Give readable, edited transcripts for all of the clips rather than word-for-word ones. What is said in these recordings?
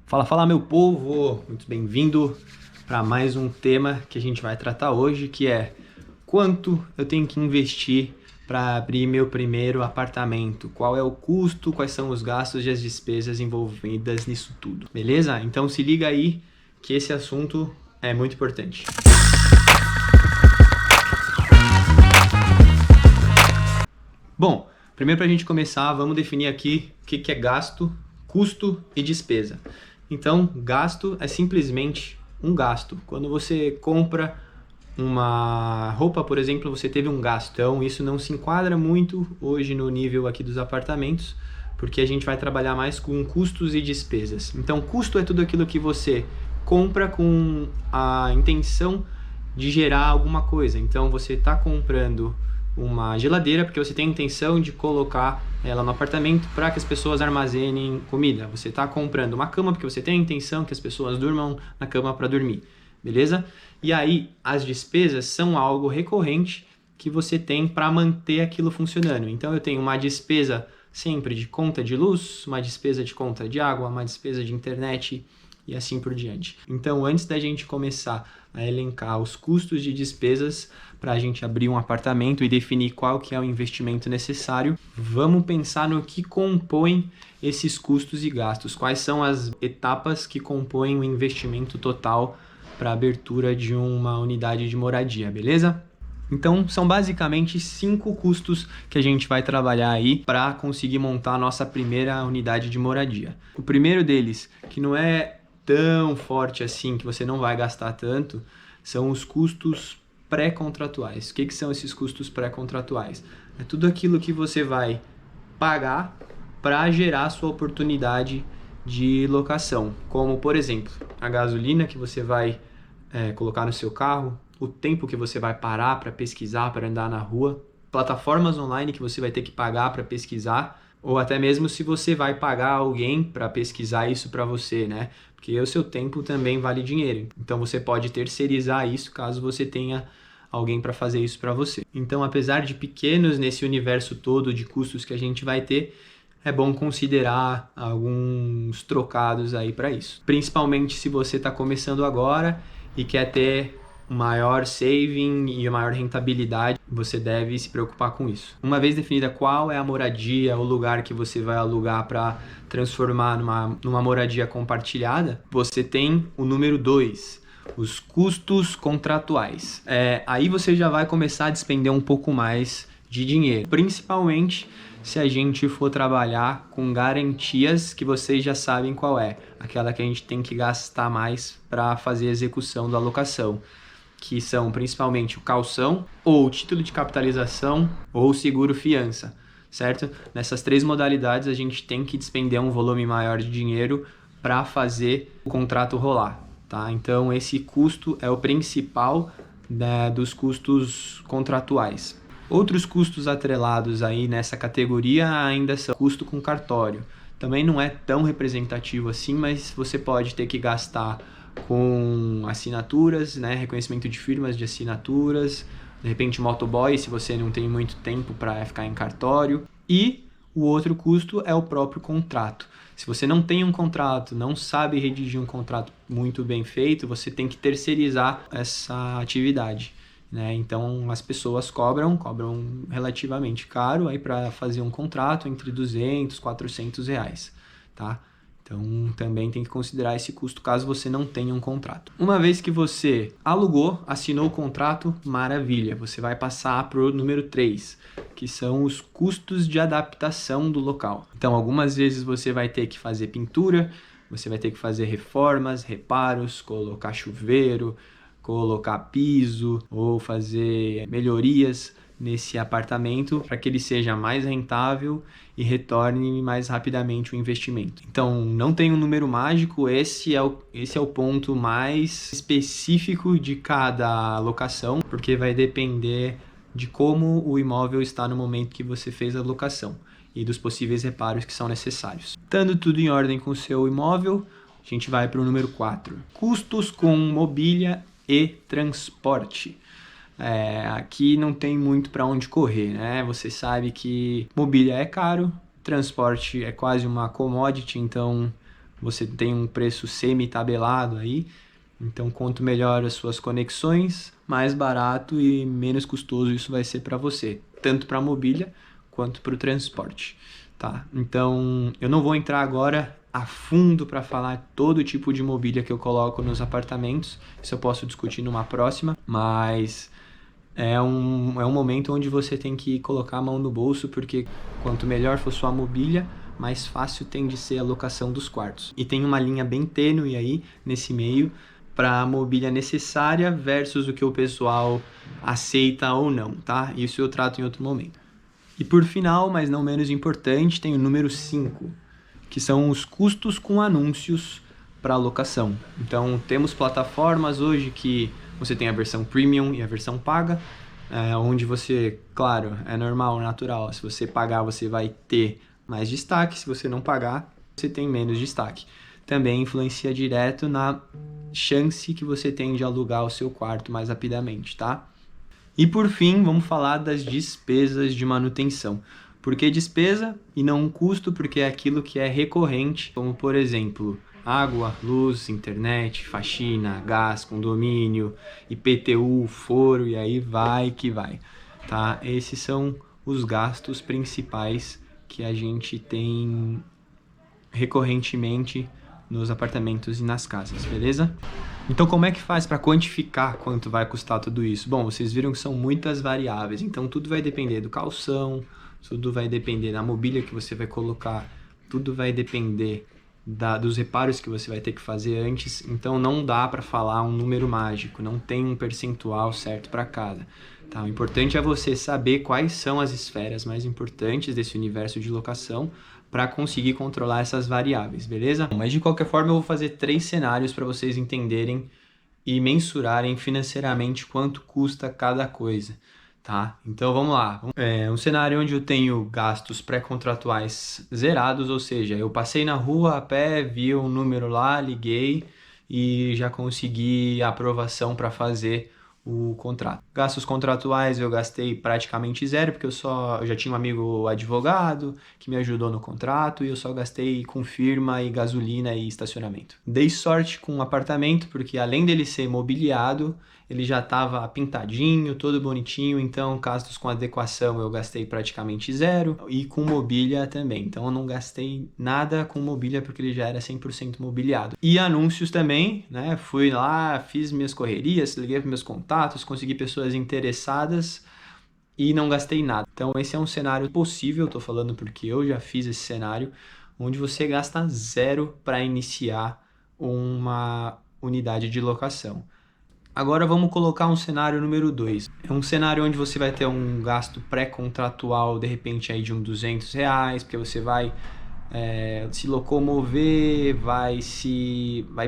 Fala, fala meu povo! Muito bem-vindo para mais um tema que a gente vai tratar hoje, que é quanto eu tenho que investir para abrir meu primeiro apartamento? Qual é o custo, quais são os gastos e as despesas envolvidas nisso tudo, beleza? Então se liga aí que esse assunto é muito importante. Bom, primeiro para a gente começar, vamos definir aqui o que é gasto, custo e despesa. Então, gasto é simplesmente um gasto. Quando você compra uma roupa, por exemplo, você teve um gasto. Então, isso não se enquadra muito hoje no nível aqui dos apartamentos, porque a gente vai trabalhar mais com custos e despesas. Então, custo é tudo aquilo que você compra com a intenção de gerar alguma coisa. Então, você está comprando uma geladeira porque você tem a intenção de colocar ela no apartamento para que as pessoas armazenem comida. Você está comprando uma cama porque você tem a intenção que as pessoas durmam na cama para dormir, beleza? E aí as despesas são algo recorrente que você tem para manter aquilo funcionando. Então eu tenho uma despesa sempre de conta de luz, uma despesa de conta de água, uma despesa de internet e assim por diante. Então, antes da gente começar a elencar os custos de despesas para a gente abrir um apartamento e definir qual que é o investimento necessário, vamos pensar no que compõe esses custos e gastos. Quais são as etapas que compõem o investimento total para a abertura de uma unidade de moradia, beleza? Então, são basicamente 5 custos que a gente vai trabalhar aí para conseguir montar a nossa primeira unidade de moradia. O primeiro deles, que não é tão forte assim, que você não vai gastar tanto, são os custos pré-contratuais. O que são esses custos pré-contratuais? É tudo aquilo que você vai pagar para gerar sua oportunidade de locação, como, por exemplo, a gasolina que você vai colocar no seu carro, o tempo que você vai parar para pesquisar, para andar na rua, plataformas online que você vai ter que pagar para pesquisar, ou até mesmo se você vai pagar alguém para pesquisar isso para você, né? Porque o seu tempo também vale dinheiro. Então você pode terceirizar isso caso você tenha alguém para fazer isso para você. Então, apesar de pequenos nesse universo todo de custos que a gente vai ter, é bom considerar alguns trocados aí para isso. Principalmente se você está começando agora e quer ter maior saving e maior rentabilidade, você deve se preocupar com isso. Uma vez definida qual é a moradia, o lugar que você vai alugar para transformar numa moradia compartilhada, você tem o número 2, os custos contratuais. Aí você já vai começar a despender um pouco mais de dinheiro, principalmente se a gente for trabalhar com garantias que vocês já sabem qual é, aquela que a gente tem que gastar mais para fazer a execução da locação, que são principalmente o calção, ou o título de capitalização, ou o seguro fiança, certo? Nessas 3 modalidades a gente tem que despender um volume maior de dinheiro para fazer o contrato rolar, tá? Então esse custo é o principal, né, dos custos contratuais. Outros custos atrelados aí nessa categoria ainda são custo com cartório. Também não é tão representativo assim, mas você pode ter que gastar com assinaturas, né? Reconhecimento de firmas de assinaturas, de repente motoboy, se você não tem muito tempo para ficar em cartório. E o outro custo é o próprio contrato. Se você não tem um contrato, não sabe redigir um contrato muito bem feito, você tem que terceirizar essa atividade, né? Então as pessoas cobram relativamente caro aí para fazer um contrato entre 200 e 400 reais, tá? Então também tem que considerar esse custo caso você não tenha um contrato. Uma vez que você alugou, assinou o contrato, maravilha, você vai passar para o número 3, que são os custos de adaptação do local. Então algumas vezes você vai ter que fazer pintura, você vai ter que fazer reformas, reparos, colocar chuveiro, colocar piso ou fazer melhorias nesse apartamento para que ele seja mais rentável e retorne mais rapidamente o investimento. Então, não tem um número mágico, esse é o ponto mais específico de cada locação, porque vai depender de como o imóvel está no momento que você fez a locação e dos possíveis reparos que são necessários. Estando tudo em ordem com o seu imóvel, a gente vai para o número 4. Custos com mobília e transporte. Aqui não tem muito para onde correr, né? Você sabe que mobília é caro, transporte é quase uma commodity, então você tem um preço semi-tabelado aí. Então, quanto melhor as suas conexões, mais barato e menos custoso isso vai ser para você, tanto para a mobília quanto para o transporte, tá? Então, eu não vou entrar agora a fundo para falar todo tipo de mobília que eu coloco nos apartamentos, isso eu posso discutir numa próxima, mas é um momento onde você tem que colocar a mão no bolso, porque quanto melhor for sua mobília, mais fácil tem de ser a locação dos quartos. E tem uma linha bem tênue aí nesse meio para a mobília necessária versus o que o pessoal aceita ou não, tá? Isso eu trato em outro momento. E por final, mas não menos importante, tem o número 5, que são os custos com anúncios para locação. Então, temos plataformas hoje que você tem a versão premium e a versão paga, onde você, claro, é normal, natural, se você pagar você vai ter mais destaque, se você não pagar, você tem menos destaque. Também influencia direto na chance que você tem de alugar o seu quarto mais rapidamente, tá? E por fim, vamos falar das despesas de manutenção. Por que despesa e não um custo? Porque é aquilo que é recorrente, como por exemplo, água, luz, internet, faxina, gás, condomínio, IPTU, foro e aí vai que vai, tá? Esses são os gastos principais que a gente tem recorrentemente nos apartamentos e nas casas, beleza? Então, como é que faz para quantificar quanto vai custar tudo isso? Bom, vocês viram que são muitas variáveis, então tudo vai depender do calção, tudo vai depender da mobília que você vai colocar, tudo vai depender dos reparos que você vai ter que fazer antes, então não dá para falar um número mágico, não tem um percentual certo para cada. Tá? O importante é você saber quais são as esferas mais importantes desse universo de locação para conseguir controlar essas variáveis, beleza? Mas de qualquer forma eu vou fazer 3 cenários para vocês entenderem e mensurarem financeiramente quanto custa cada coisa, tá? Então vamos lá. Um cenário onde eu tenho gastos pré-contratuais zerados, ou seja, eu passei na rua a pé, vi um número lá, liguei e já consegui a aprovação para fazer o contrato. Gastos contratuais eu gastei praticamente zero, porque eu já tinha um amigo advogado que me ajudou no contrato e eu só gastei com firma e gasolina e estacionamento. Dei sorte com o apartamento, porque além dele ser mobiliado, ele já estava pintadinho, todo bonitinho, então gastos com adequação eu gastei praticamente zero e com mobília também. Então eu não gastei nada com mobília porque ele já era 100% mobiliado. E anúncios também, né? Fui lá, fiz minhas correrias, liguei para meus contatos, consegui pessoas interessadas e não gastei nada. Então esse é um cenário possível, tô falando porque eu já fiz esse cenário, onde você gasta zero para iniciar uma unidade de locação. Agora vamos colocar um cenário número 2. É um cenário onde você vai ter um gasto pré-contratual, de repente aí de uns R$200, porque você vai se locomover, vai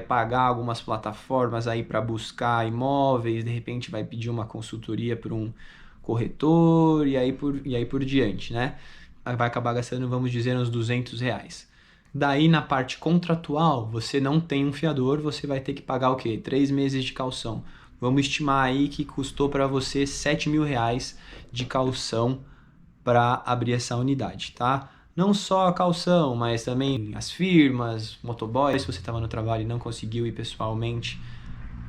pagar algumas plataformas aí para buscar imóveis, de repente vai pedir uma consultoria por um corretor e aí por diante, né? Vai acabar gastando, vamos dizer, uns R$200. Daí na parte contratual, você não tem um fiador, você vai ter que pagar o quê? 3 meses de caução. Vamos estimar aí que custou para você R$7.000 de caução para abrir essa unidade, tá? Não só a caução, mas também as firmas, motoboy, se você estava no trabalho e não conseguiu ir pessoalmente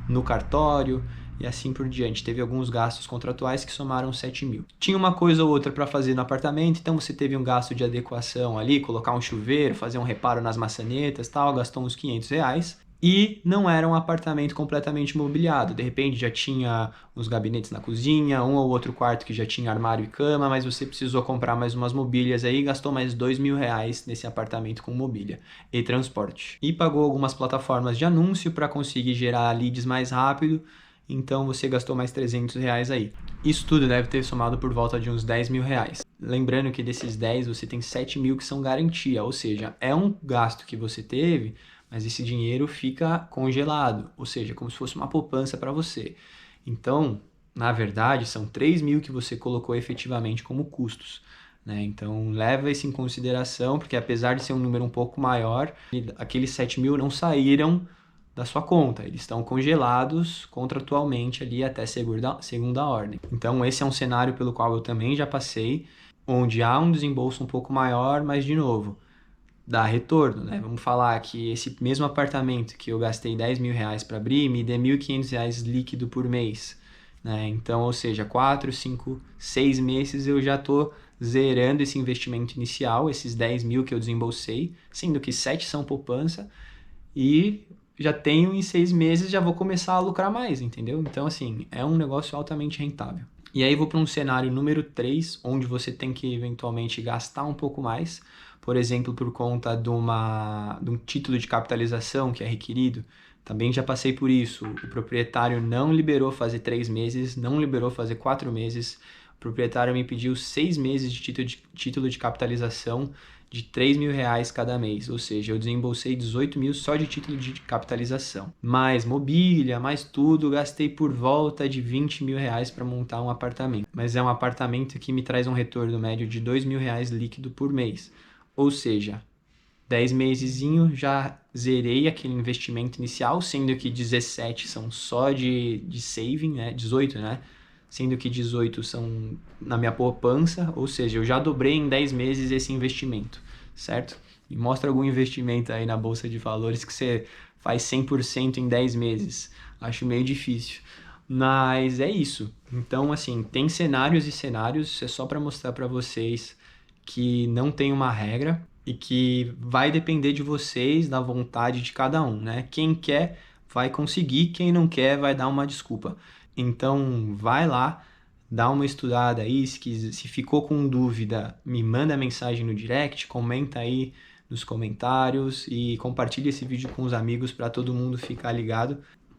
no cartório e assim por diante. Teve alguns gastos contratuais que somaram 7.000. Tinha uma coisa ou outra para fazer no apartamento, então você teve um gasto de adequação ali, colocar um chuveiro, fazer um reparo nas maçanetas, tal, gastou uns R$500. E não era um apartamento completamente mobiliado. De repente já tinha uns gabinetes na cozinha, um ou outro quarto que já tinha armário e cama, mas você precisou comprar mais umas mobílias aí, gastou mais R$2.000 nesse apartamento com mobília e transporte. E pagou algumas plataformas de anúncio para conseguir gerar leads mais rápido, então você gastou mais R$300 aí. Isso tudo deve ter somado por volta de uns R$10.000. Lembrando que desses 10 você tem 7.000 que são garantia, ou seja, é um gasto que você teve, mas esse dinheiro fica congelado, ou seja, como se fosse uma poupança para você. Então, na verdade, são 3.000 que você colocou efetivamente como custos, né? Então, leva isso em consideração, porque apesar de ser um número um pouco maior, aqueles 7.000 não saíram da sua conta, eles estão congelados contratualmente ali até segunda ordem. Então, esse é um cenário pelo qual eu também já passei, onde há um desembolso um pouco maior, mas de novo, dar retorno, né? Vamos falar que esse mesmo apartamento que eu gastei 10 mil reais para abrir me dê 1.500 reais líquido por mês, né? Então, ou seja, 4, 5, 6 meses eu já estou zerando esse investimento inicial, esses 10 mil que eu desembolsei, sendo que 7 são poupança e já tenho em 6 meses, já vou começar a lucrar mais, entendeu? Então, assim, é um negócio altamente rentável. E aí vou para um cenário número 3, onde você tem que eventualmente gastar um pouco mais, por exemplo, por conta de um título de capitalização que é requerido. Também já passei por isso. O proprietário não liberou fazer 3 meses, não liberou fazer 4 meses. O proprietário me pediu 6 meses de título de capitalização de 3 mil reais cada mês, ou seja, eu desembolsei 18 mil só de título de capitalização. Mais mobília, mais tudo, gastei por volta de 20 mil reais para montar um apartamento. Mas é um apartamento que me traz um retorno médio de 2 mil reais líquido por mês. Ou seja, 10 mesezinho já zerei aquele investimento inicial, sendo que 17 são só de saving, né? 18, né? Sendo que 18 são na minha poupança, ou seja, eu já dobrei em 10 meses esse investimento, certo? E mostra algum investimento aí na bolsa de valores que você faz 100% em 10 meses. Acho meio difícil. Mas é isso. Então, assim, tem cenários e cenários, é só para mostrar para vocês que não tem uma regra e que vai depender de vocês, da vontade de cada um, né? Quem quer vai conseguir, quem não quer vai dar uma desculpa. Então, vai lá, dá uma estudada aí, se ficou com dúvida, me manda mensagem no direct, comenta aí nos comentários e compartilha esse vídeo com os amigos para todo mundo ficar ligado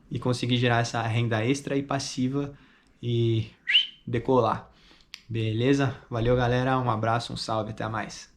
e conseguir gerar essa renda extra e passiva e decolar. Beleza? Valeu, galera. Um abraço, um salve, até mais.